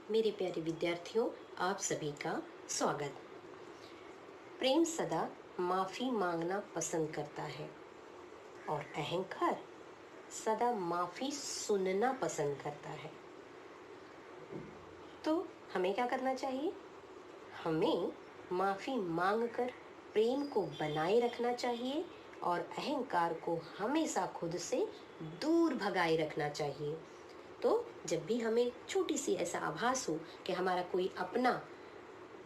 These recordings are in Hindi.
मेरे प्यारे विद्यार्थियों, आप सभी का स्वागत। प्रेम सदा माफ़ी मांगना पसंद करता है और अहंकार सदा माफ़ी सुनना पसंद करता है। तो हमें क्या करना चाहिए? हमें माफ़ी मांगकर प्रेम को बनाए रखना चाहिए और अहंकार को हमेशा खुद से दूर भगाए रखना चाहिए। तो जब भी हमें छोटी सी ऐसा आभास हो कि हमारा कोई अपना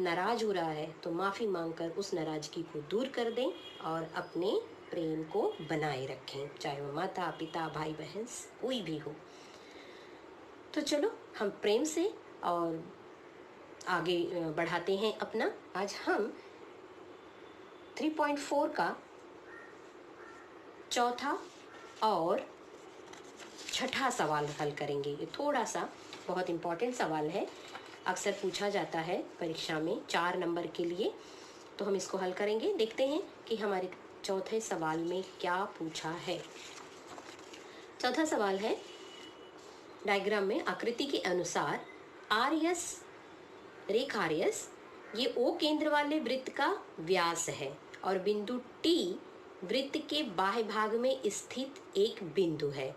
नाराज हो रहा है, तो माफ़ी मांगकर उस नाराज़गी को दूर कर दें और अपने प्रेम को बनाए रखें, चाहे वो माता पिता भाई बहन कोई भी हो। तो चलो हम प्रेम से और आगे बढ़ाते हैं अपना। आज हम 3.4 का चौथा और छठा सवाल हल करेंगे। ये थोड़ा सा बहुत इम्पोर्टेंट सवाल है, अक्सर पूछा जाता है परीक्षा में 4 नंबर के लिए। तो हम इसको हल करेंगे। देखते हैं कि हमारे चौथे सवाल में क्या पूछा है। चौथा सवाल है, डायग्राम में आकृति के अनुसार आरएस रेखा आरएस ये ओ केंद्र वाले वृत्त का व्यास है और बिंदु टी वृत्त के बाह्य भाग में स्थित एक बिंदु है।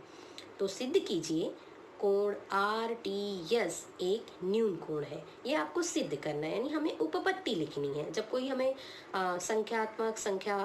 तो सिद्ध कीजिए कोण आर टी एस एक न्यून कोण है। ये आपको सिद्ध करना है, यानी हमें उपपत्ति लिखनी है। जब कोई हमें संख्यात्मक संख्या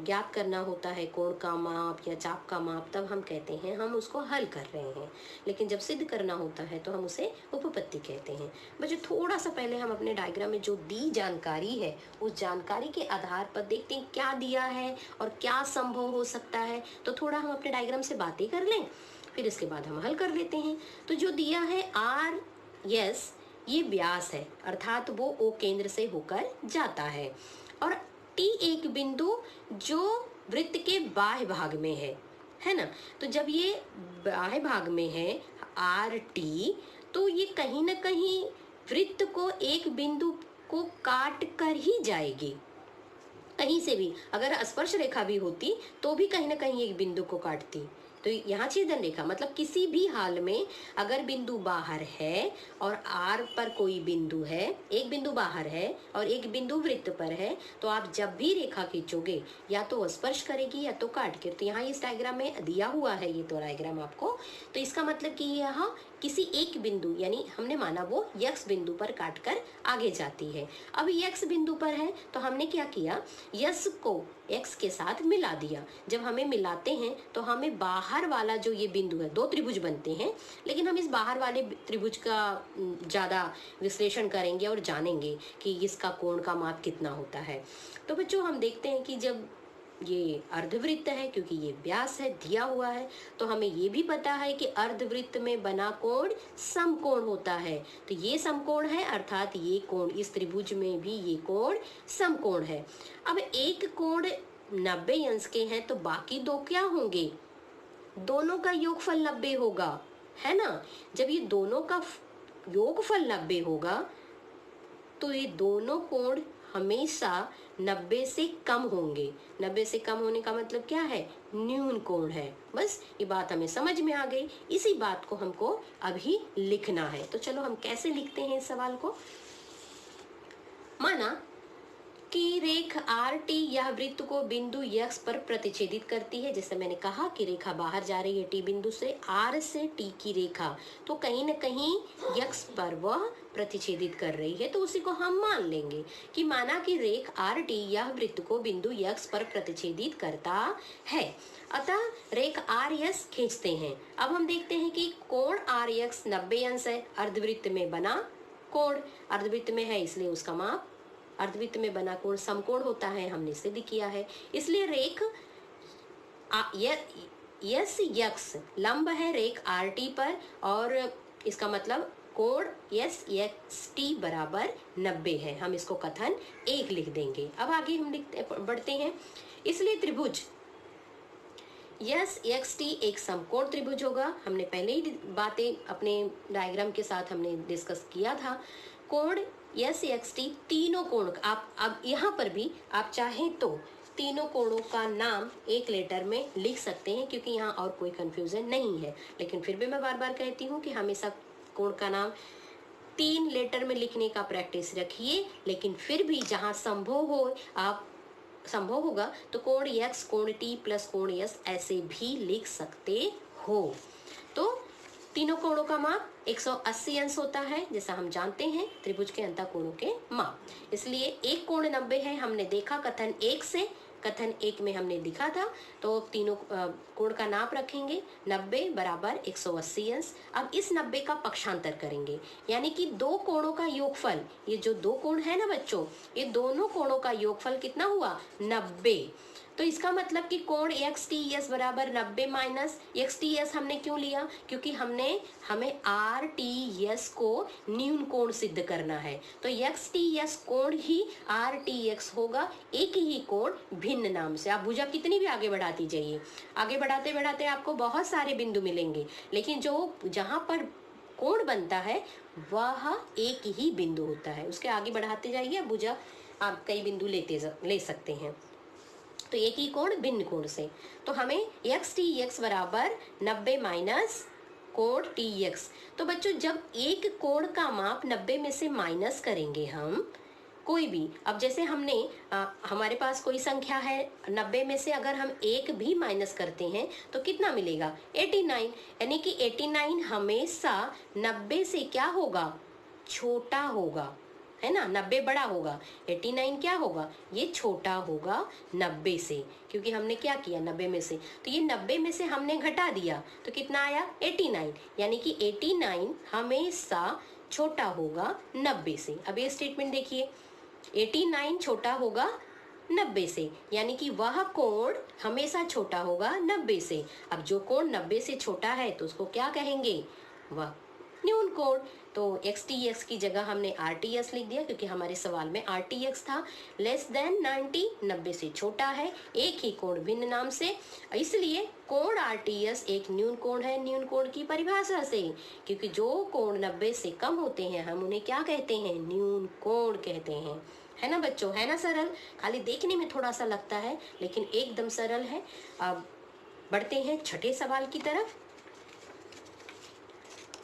ज्ञात करना होता है, कोण का माप या चाप का माप, तब हम कहते हैं हम उसको हल कर रहे हैं। लेकिन जब सिद्ध करना होता है तो हम उसे उपपत्ति कहते हैं। बच्चों, थोड़ा सा पहले हम अपने डायग्राम में जो दी जानकारी है उस जानकारी के आधार पर देखते हैं क्या दिया है और क्या संभव हो सकता है। तो थोड़ा हम अपने डायग्राम से बातें कर लें, फिर इसके बाद हम हल कर लेते हैं। तो जो दिया है आर एस ये व्यास है, अर्थात वो ओ केंद्र से होकर जाता है, और टी एक बिंदु जो वृत्त के बाह्य भाग में है ना। तो जब ये बाह्य भाग में है आर टी, तो ये कहीं ना कहीं वृत्त को एक बिंदु को काट कर ही जाएगी। कहीं से भी अगर स्पर्श रेखा भी होती तो भी कहीं ना कहीं एक बिंदु को काटती। तो यहाँ छेदन रेखा मतलब किसी भी हाल में अगर बिंदु बाहर है और आर पर कोई बिंदु है, एक बिंदु बाहर है और एक बिंदु वृत्त पर है, तो आप जब भी रेखा खींचोगे या तो स्पर्श करेगी या तो काट के। तो यहाँ इस डायग्राम में दिया हुआ है ये तो डायग्राम आपको, तो इसका मतलब कि यहाँ किसी एक बिंदु, यानी हमने माना वो यक्स बिंदु पर काटकर आगे जाती है। अब यक्स बिंदु पर है तो हमने क्या किया, यस को एक्स के साथ मिला दिया। जब हमें मिलाते हैं तो हमें बाहर वाला जो ये बिंदु है, दो त्रिभुज बनते हैं, लेकिन हम इस बाहर वाले त्रिभुज का ज़्यादा विश्लेषण करेंगे और जानेंगे कि इसका कोण का माप कितना होता है। तो बच्चों हम देखते हैं कि जब ये अर्धवृत्त है, क्योंकि ये व्यास है दिया हुआ है, तो हमें ये भी पता है कि अर्धवृत्त में बना कोण समकोण होता है। तो ये समकोण है, अर्थात ये कोण, इस त्रिभुज में भी ये कोण समकोण है। अब एक कोण 90 अंश के हैं तो बाकी दो क्या होंगे, दोनों का योगफल 90 होगा, है ना। जब ये दोनों का योगफल 90 होगा तो ये दोनों कोण हमेशा 90 से कम होंगे। 90 से कम होने का मतलब क्या है, न्यून कोण है। बस ये बात हमें समझ में आ गई। इसी बात को हमको अभी लिखना है। तो चलो हम कैसे लिखते हैं इस सवाल को। माना कि रेख आर टी यह वृत्त को बिंदु यक्स पर प्रतिच्छेदित करती है। जैसे मैंने कहा कि रेखा बाहर जा रही है टी बिंदु से, आर से टी की रेखा, तो कहीं न कहीं यक्स पर वह प्रतिच्छेदित कर रही है, तो उसी को हम मान लेंगे कि माना कि रेख आर टी यह वृत्त को बिंदु यक्स पर प्रतिच्छेदित करता है। अतः रेख आर यस खींचते हैं। अब हम देखते हैं कि कोण आर यक्स 90 अंश है, अर्धवृत्त में बना कोण, अर्धवृत्त में है इसलिए उसका माप, अर्धवृत्त में बना कोण समकोण होता है, हमने सिद्ध किया है। इसलिए रेख यस यक्स लंब है रेख आर टी पर, और इसका मतलब कोण यस यक्स टी बराबर 90 है। हम इसको कथन 1 लिख देंगे। अब आगे हम बढ़ते हैं। इसलिए त्रिभुज यस एक्स टी एक समकोण त्रिभुज होगा। हमने पहले ही बातें अपने डायग्राम के साथ हमने डिस्कस किया था। कोण यस एक्स टी तीनों कोण, आप अब यहाँ पर भी आप चाहें तो तीनों कोणों का नाम एक लेटर में लिख सकते हैं, क्योंकि यहाँ और कोई कंफ्यूजन नहीं है। लेकिन फिर भी मैं बार बार कहती हूँ कि हमेशा कोण का नाम 3 लेटर में लिखने का प्रैक्टिस रखिए, लेकिन फिर भी जहां संभव होगा तो कोण x कोण t प्लस कोण s ऐसे भी लिख सकते हो। तो तीनों कोणों का माप 180 अंश होता है, जैसा हम जानते हैं त्रिभुज के अंतःकोणों के माप। इसलिए एक कोण 90 है, हमने देखा कथन 1 से, कथन 1 में हमने लिखा था। तो तीनों कोण का नाप रखेंगे, 90 बराबर 180 अंश। अब इस 90 का पक्षांतर करेंगे, यानी कि दो कोणों का योगफल, ये जो दो कोण है ना बच्चों, ये दोनों कोणों का योगफल कितना हुआ, 90। तो इसका मतलब कि कोण एक्स टी एस बराबर 90 माइनस एक्स टी एस हमने क्यों लिया, क्योंकि हमें आर टी एस को न्यून कोण सिद्ध करना है। तो एक्स टी एस कोण ही आर टी एक्स होगा, एक ही कोण भिन्न नाम से। आप भुजा कितनी भी आगे बढ़ाती जाइए, आगे बढ़ाते बढ़ाते आपको बहुत सारे बिंदु मिलेंगे, लेकिन जो जहां पर कोण बनता है वह एक ही बिंदु होता है। उसके आगे बढ़ाते जाइए, भुजा आप कई बिंदु ले सकते हैं। तो एक ही कोण भिन्न कोण से, तो हमें एक्स टी एक्स बराबर 90 माइनस कोण टी एक्स। तो बच्चों जब एक कोण का माप 90 में से माइनस करेंगे हम कोई भी, अब जैसे हमारे पास कोई संख्या है, 90 में से अगर हम एक भी माइनस करते हैं तो कितना मिलेगा, 89। यानी कि 89 हमेशा 90 से क्या होगा, छोटा होगा, है ना। 90 बड़ा होगा, 89 क्या होगा, ये छोटा होगा 90 से, क्योंकि हमने क्या किया 90 में से, तो ये 90 में से हमने घटा दिया तो कितना आया 89, यानी कि 89 हमेशा छोटा होगा 90 से। अब ये स्टेटमेंट देखिए, 89 छोटा होगा 90 से, यानी कि वह कोण हमेशा छोटा होगा 90 से। अब जो कोण 90 से छोटा है तो उसको क्या कहेंगे, वह न्यून कोण। तो एक्स टी एक्स की जगह हमने आर टी एस लिख दिया, क्योंकि हमारे सवाल में आर टी एक्स था। लेस देन 90, 90 से छोटा है, एक ही कोण भिन्न नाम से, इसलिए कोण आर टी एस एक न्यून कोण है न्यून कोण की परिभाषा से। क्योंकि जो कोण 90 से कम होते हैं हम उन्हें क्या कहते हैं, न्यून कोण कहते हैं। है ना बच्चों, है ना सरल, खाली देखने में थोड़ा सा लगता है लेकिन एकदम सरल है। अब बढ़ते हैं छठे सवाल की तरफ।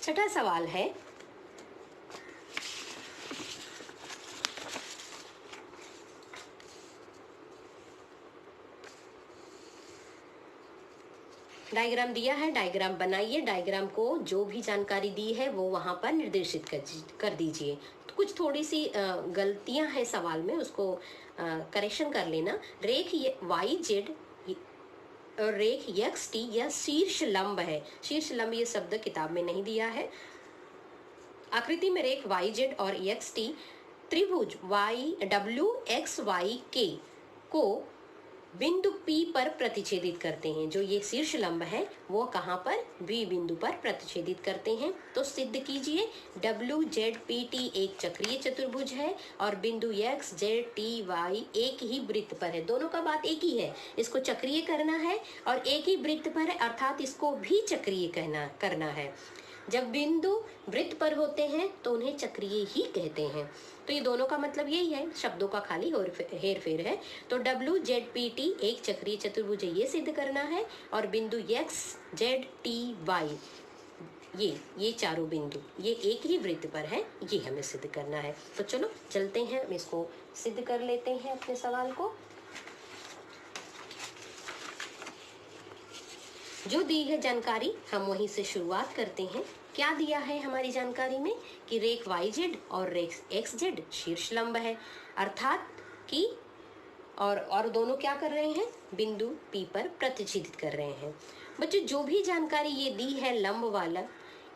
छठा सवाल है, डायग्राम दिया है, डायग्राम बनाइए। डायग्राम को जो भी जानकारी दी है वो वहां पर निर्देशित कर दीजिए। तो कुछ थोड़ी सी गलतियां हैं सवाल में, उसको करेक्शन कर लेना। रेख वाई जेड और रेख एक्स टी यह शीर्ष लंब है। शीर्ष लंब ये शब्द किताब में नहीं दिया है। आकृति में रेख वाई जेड और एक्स टी त्रिभुज वाई डब्ल्यू एक्स वाई के को बिंदु P पर प्रतिच्छेदित करते हैं। जो ये शीर्ष लंब है वो कहाँ पर, B बिंदु पर प्रतिच्छेदित करते हैं। तो सिद्ध कीजिए, WZPT एक चक्रीय चतुर्भुज है और बिंदु XZTY एक ही वृत्त पर है। दोनों का बात एक ही है, इसको चक्रीय करना है और एक ही वृत्त पर है, अर्थात इसको भी चक्रीय करना है। जब बिंदु वृत्त पर होते हैं तो उन्हें चक्रीय ही कहते हैं। तो ये दोनों का मतलब यही है, शब्दों का खाली हेर फेर है। तो WZPT एक चक्रीय चतुर्भुज है, ये सिद्ध करना है, और बिंदु XZTY ये चारों बिंदु ये एक ही वृत्त पर है, ये हमें सिद्ध करना है। तो चलो चलते हैं, हम इसको सिद्ध कर लेते हैं अपने सवाल को। जो दी है जानकारी हम वहीं से शुरुआत करते हैं। क्या दिया है हमारी जानकारी में कि रेख वाई जेड और रेख एक्स जेड शीर्ष लंब है, अर्थात कि और दोनों क्या कर रहे हैं, बिंदु P पर प्रतिच्छेदित कर रहे हैं। बच्चों जो भी जानकारी ये दी है लंब वाला,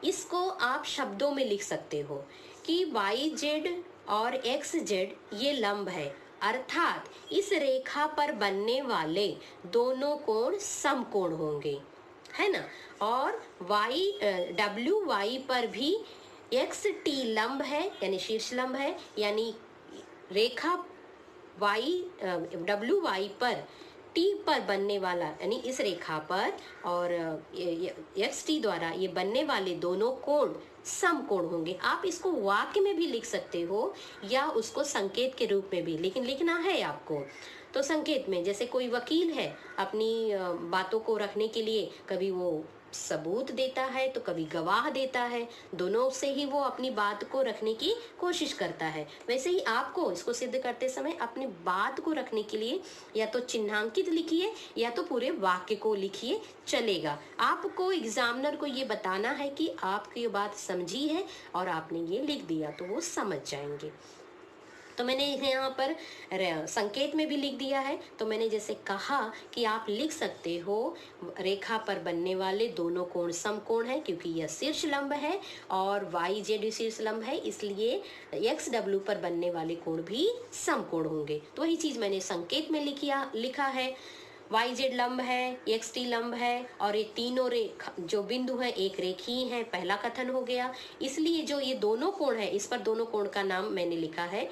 इसको आप शब्दों में लिख सकते हो कि वाई जेड और एक्स जेड ये लंब है, अर्थात इस रेखा पर बनने वाले दोनों कोण समकोण होंगे, है ना। और WY पर भी XT लंब है, यानी शीर्ष लंब है, यानी रेखा WY पर T पर बनने वाला, यानी इस रेखा पर और XT द्वारा ये बनने वाले दोनों कोण समकोण होंगे। आप इसको वाक्य में भी लिख सकते हो या उसको संकेत के रूप में भी, लेकिन लिखना है आपको। तो संकेत में, जैसे कोई वकील है, अपनी बातों को रखने के लिए कभी वो सबूत देता है तो कभी गवाह देता है, दोनों से ही वो अपनी बात को रखने की कोशिश करता है। वैसे ही आपको इसको सिद्ध करते समय अपनी बात को रखने के लिए या तो चिन्हांकित लिखिए या तो पूरे वाक्य को लिखिए, चलेगा। आपको एग्जामिनर को ये बताना है कि आपकी ये बात समझी है और आपने ये लिख दिया, तो वो समझ जाएंगे। तो मैंने यहाँ पर संकेत में भी लिख दिया है। तो मैंने जैसे कहा कि आप लिख सकते हो रेखा पर बनने वाले दोनों कोण समकोण है, क्योंकि यह शीर्ष लंब है और वाई जेड शीर्ष लंब है, इसलिए एक्स डब्ल्यू पर बनने वाले कोण भी समकोण होंगे। तो वही चीज मैंने संकेत में लिखा है। वाई जेड लंब है, एक्स टी लंब है और ये तीनों रेखा जो बिंदु है एक रेखीय है, पहला कथन हो गया। इसलिए जो ये दोनों कोण है, इस पर दोनों कोण का नाम मैंने लिखा है।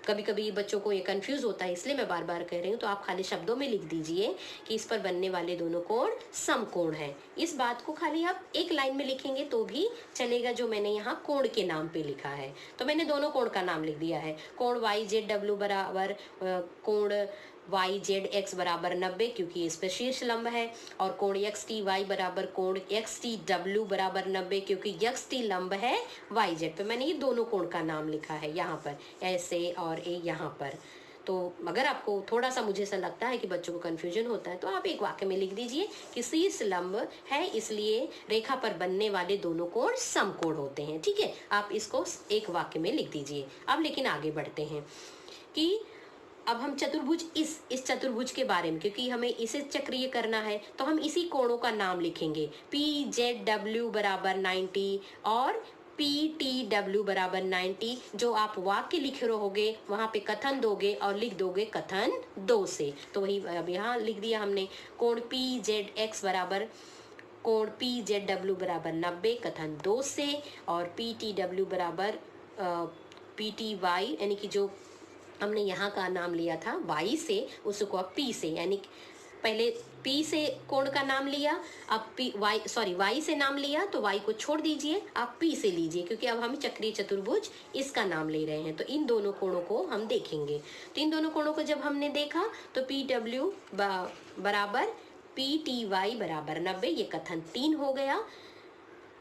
कभी कभी बच्चों को ये कंफ्यूज होता है, इसलिए मैं बार बार कह रही हूँ, तो आप खाली शब्दों में लिख दीजिए कि इस पर बनने वाले दोनों कोण समकोण है। इस बात को खाली आप एक लाइन में लिखेंगे तो भी चलेगा, जो मैंने यहाँ कोण के नाम पे लिखा है। तो मैंने दोनों कोण का नाम लिख दिया है। कोण वाई जेड डब्ल्यू बराबर कोण वाई जेड एक्स बराबर 90, क्योंकि इस पर शीर्ष लंब है, और कोण एक्स टी वाई बराबर कोण एक्स टी डब्ल्यू बराबर 90, क्योंकि एक्स टी लंब है वाई जेड पे। मैंने ये दोनों कोण का नाम लिखा है यहाँ पर, ऐसे और ए यहाँ पर। तो अगर आपको थोड़ा सा मुझे ऐसा लगता है कि बच्चों को कंफ्यूजन होता है, तो आप एक वाक्य में लिख दीजिए कि शीर्ष लंब है, इसलिए रेखा पर बनने वाले दोनों कोण समकोण होते हैं। ठीक है, आप इसको एक वाक्य में लिख दीजिए। अब लेकिन आगे बढ़ते हैं कि अब हम चतुर्भुज इस चतुर्भुज के बारे में, क्योंकि हमें इसे चक्रीय करना है, तो हम इसी कोणों का नाम लिखेंगे। पी जेड डब्ल्यू बराबर 90 और पी टी डब्ल्यू बराबर 90। जो आप वाक्य लिख रहोगे वहां पे कथन दोगे और लिख दोगे कथन 2 से। तो वही अब यहाँ लिख दिया हमने, कोण पी जेड एक्स बराबर कोण पी जेड डब्ल्यू बराबर 90 कथन 2 से, और पी टी डब्ल्यू बराबर पी टी वाई, यानी कि जो हमने यहाँ का नाम लिया था वाई से, उसको अब पी से, यानी पहले पी से कोण का नाम लिया, अब पी वाई से नाम लिया, तो वाई को छोड़ दीजिए, आप पी से लीजिए, क्योंकि अब हम चक्रीय चतुर्भुज इसका नाम ले रहे हैं। तो इन दोनों कोणों को हम देखेंगे। तो इन दोनों कोणों को जब हमने देखा तो पी डब्ल्यू बराबर पी टी वाई बराबर 90, ये कथन 3 हो गया,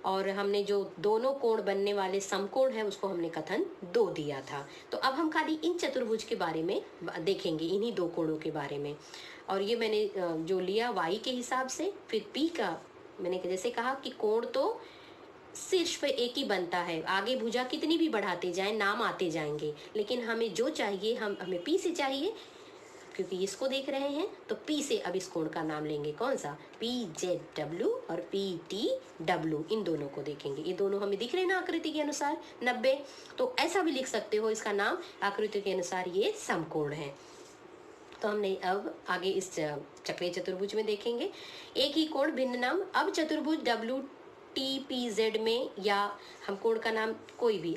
और हमने जो दोनों कोण बनने वाले समकोण है उसको हमने कथन 2 दिया था। तो अब हम खाली इन चतुर्भुज के बारे में देखेंगे, इन्हीं दो कोणों के बारे में। और ये मैंने जो लिया वाई के हिसाब से, फिर पी का मैंने जैसे कहा कि कोण तो शीर्ष पे एक ही बनता है, आगे भुजा कितनी भी बढ़ाते जाएं नाम आते जाएंगे, लेकिन हमें जो चाहिए हमें पी से चाहिए, क्योंकि इसको देख रहे हैं। तो पी से अब इस कोण का नाम लेंगे, कौन सा, पी जेड डब्ल्यू और पी टी डब्ल्यू, इन दोनों को देखेंगे। ये दोनों हमें दिख रहे हैं ना आकृति के अनुसार 90, तो ऐसा भी लिख सकते हो इसका नाम, आकृति के अनुसार ये समकोण है। तो हमने अब आगे इस चक्रीय चतुर्भुज में देखेंगे एक ही कोण भिन्न नाम। अब चतुर्भुज डब्ल्यू टी पी जेड में, या हम कोण का नाम कोई भी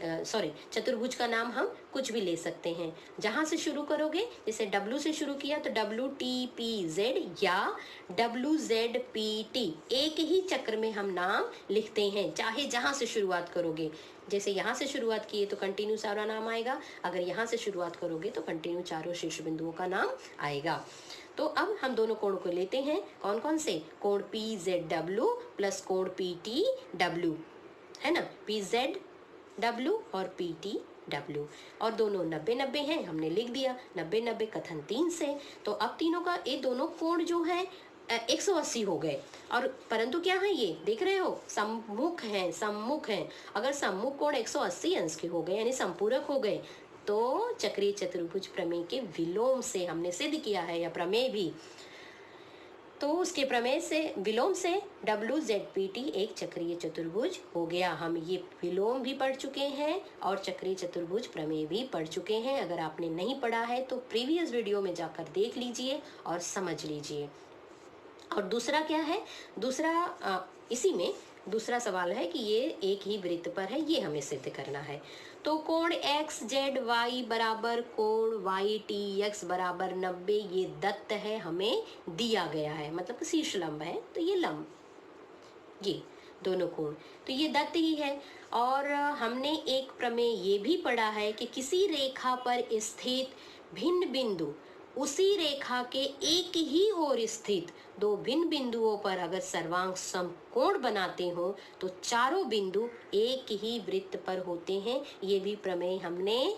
चतुर्भुज का नाम हम कुछ भी ले सकते हैं। जहां से शुरू करोगे, जैसे डब्ल्यू से शुरू किया तो डब्ल्यू टी पी जेड या डब्ल्यू जेड पी टी, एक ही चक्र में हम नाम लिखते हैं, चाहे जहां से शुरुआत करोगे। जैसे यहाँ से शुरुआत किए तो कंटिन्यू सारा नाम आएगा, अगर यहाँ से शुरुआत करोगे तो कंटिन्यू चारों शीर्ष बिंदुओं का नाम आएगा। तो अब हम दोनों कोण को लेते हैं, कौन कौन से, कोण पी जेड डब्ल्यू प्लस कोण पी टी डब्ल्यू, है ना, पी जेड डब्ल्यू और पी टी डब्ल्यू, और दोनों 90-90 हैं, हमने लिख दिया 90-90 कथन 3 से। तो अब तीनों का ये दोनों कोण जो है 180 हो गए, और परंतु क्या है, ये देख रहे हो सम्मुख हैं। अगर सम्मुख कोण 180 अंश के हो गए, यानी संपूरक हो गए, तो चक्रीय चतुर्भुज प्रमेय के विलोम से हमने सिद्ध किया है, या प्रमेय भी, तो उसके प्रमेय से विलोम से डब्ल्यू जेड पी टी एक चक्रीय चतुर्भुज हो गया। हम ये विलोम भी पढ़ चुके हैं और चक्रीय चतुर्भुज प्रमेय भी पढ़ चुके हैं। अगर आपने नहीं पढ़ा है तो प्रीवियस वीडियो में जाकर देख लीजिए और समझ लीजिए। और दूसरा क्या है, इसी में दूसरा सवाल है कि ये एक ही वृत्त पर है, ये हमें सिद्ध करना है। तो कोण एक्स जेड वाई बराबर कोण वाई टी एक्स बराबर 90, ये दत्त है, हमें दिया गया है, मतलब शीर्ष लंब है, तो ये लंब, ये दोनों कोण, तो ये दत्त ही है। और हमने एक प्रमेय ये भी पढ़ा है कि किसी रेखा पर स्थित भिन्न बिंदु उसी रेखा के एक ही ओर स्थित दो भिन्न बिंदुओं पर अगर सर्वांग समकोण बनाते हो तो चारों बिंदु एक ही वृत्त पर होते हैं। ये भी प्रमेय हमने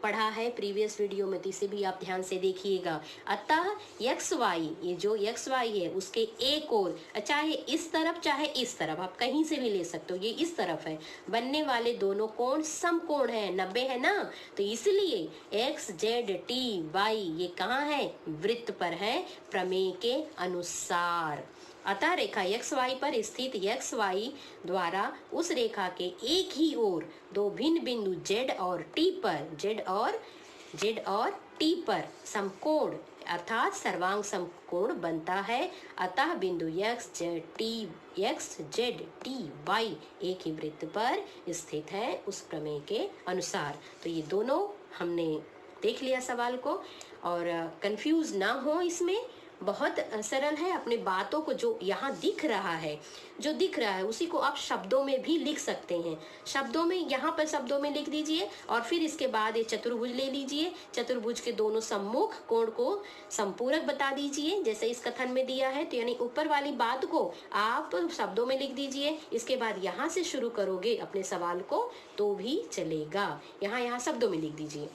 पढ़ा है प्रीवियस वीडियो में, तो इसे भी आप ध्यान से देखिएगा। अतः एक्स वाई, ये जो एक्स वाई है उसके एक ओर, चाहे इस तरफ चाहे इस तरफ, आप कहीं से भी ले सकते हो, ये इस तरफ है, बनने वाले दोनों कोण समकोण है, 90 है ना। तो इसलिए एक्स जेड टी वाई ये कहाँ है, वृत्त पर है प्रमेय के अनुसार। अतः रेखा एक्स वाई पर स्थित एक्स वाई द्वारा उस रेखा के एक ही ओर दो भिन्न बिंदु जेड और टी पर, जेड और टी पर समकोण अर्थात सर्वांग समकोण बनता है। अतः बिंदु एक्स जेड टी वाई एक ही वृत्त पर स्थित है उस प्रमेय के अनुसार। तो ये दोनों हमने देख लिया सवाल को, और कंफ्यूज ना हो, इसमें बहुत सरल है। अपने बातों को जो यहाँ दिख रहा है उसी को आप शब्दों में भी लिख सकते हैं। शब्दों में, यहाँ पर शब्दों में लिख दीजिए और फिर इसके बाद ये चतुर्भुज ले लीजिए, चतुर्भुज के दोनों सम्मुख कोण को संपूरक बता दीजिए जैसे इस कथन में दिया है। तो यानी ऊपर वाली बात को आप शब्दों में लिख दीजिए, इसके बाद यहाँ से शुरू करोगे अपने सवाल को तो भी चलेगा। यहाँ शब्दों में लिख दीजिए,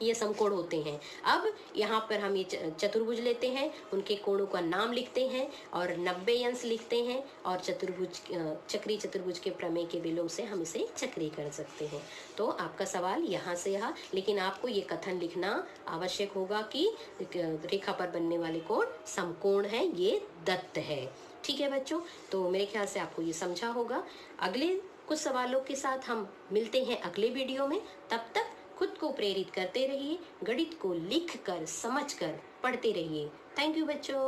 ये समकोण होते हैं। अब यहाँ पर हम ये चतुर्भुज लेते हैं, उनके कोणों का नाम लिखते हैं और 90 अंश लिखते हैं, और चक्रीय चतुर्भुज के प्रमेय के विलोम से हम इसे चक्रीय कर सकते हैं। तो आपका सवाल यहाँ से यहाँ, लेकिन आपको ये कथन लिखना आवश्यक होगा कि रेखा पर बनने वाले कोण समकोण है, ये दत्त है। ठीक है बच्चों, तो मेरे ख्याल से आपको ये समझा होगा। अगले कुछ सवालों के साथ हम मिलते हैं अगले वीडियो में। तब तक खुद को प्रेरित करते रहिए, गणित को लिख कर समझ कर पढ़ते रहिए। थैंक यू बच्चों।